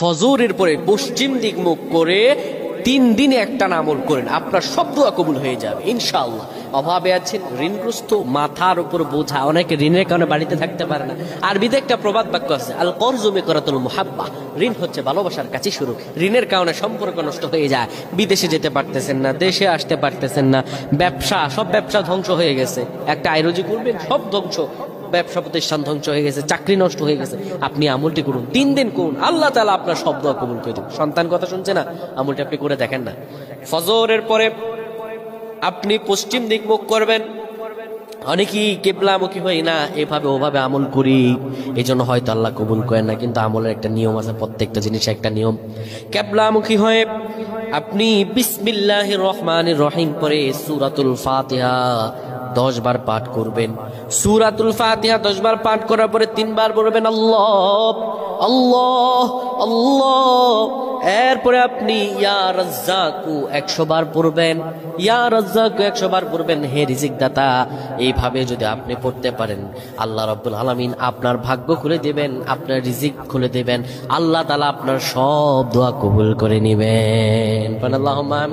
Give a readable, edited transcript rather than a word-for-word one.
ফজরের পরে পশ্চিম দিক মুখ করে 3 দিনে একটা আমল করেন, আপনার সব দোয়া কবুল হয়ে যাবে ইনশাআল্লাহ। অভাবে আছেন, ঋণগ্রস্ত, মাথার উপর বোঝা, অনেকে ঋণের কারণে বাড়িতে থাকতে পারে না। আরবিতে একটা প্রবাদ বাক্য আছে, আল করজু মিকরাতুল মুহাব্বা, ঋণ হচ্ছে ভালোবাসার কাছে শুরু। ঋণের কারণে সম্পর্ক নষ্ট হয়ে যায়, বিদেশে যেতে পারতেছেন না, দেশে আসতে পারতেছেন না, সব ব্যবসা ধ্বংস হয়ে গেছে। একটা আয়রোজি করবেন, সব ধ্বংস, ব্যবসা প্রতিষ্ঠান ধ্বংস হয়ে গেছে, চাকরি নষ্ট হয়ে গেছে। আপনি আমলটি করুন, 3 দিন করুন, আল্লাহ তাআলা আপনার সব দোয়া কবুল করে দেবেন। সন্তান কথা শুনছে না, আমলটি আপনি করে দেখেন না। ফজরের পরে আপনি পশ্চিম দিক মুখ করবেন। অনেকেই কিবলামুখী হই না, এভাবে ওভাবে আমল করি, এই জন্য হয়তো আল্লাহ কবুল করেন না। কিন্তু আমলের একটা নিয়ম আছে, প্রত্যেকটা জিনিস একটা নিয়ম। কিবলামুখী হয়ে আপনি বিসমিল্লাহির রহমানির রহিম পরে সূরাতুল ফাতিহা 10 বার পাঠ করবেন। সূরাতুল ফাতিহা 10 বার পাঠ করার পরে 3 বার বলবেন আল্লাহ আল্লাহ আল্লাহ। এরপরে আপনি ইয়া রাজ্জাকু 100 বার পড়বেন, ইয়া রাজ্জাকু 100 বার পড়বেন, হে রিজিক দাতা। এইভাবে যদি আপনি পড়তে পারেন, আল্লাহ রাব্বুল আলামিন আপনার ভাগ্য খুলে দিবেন, আপনার রিজিক খুলে দিবেন। আল্লাহ তাআলা আপনার সব দোয়া কবুল করে নেবেন। আল্লাহুম্মা আমিন।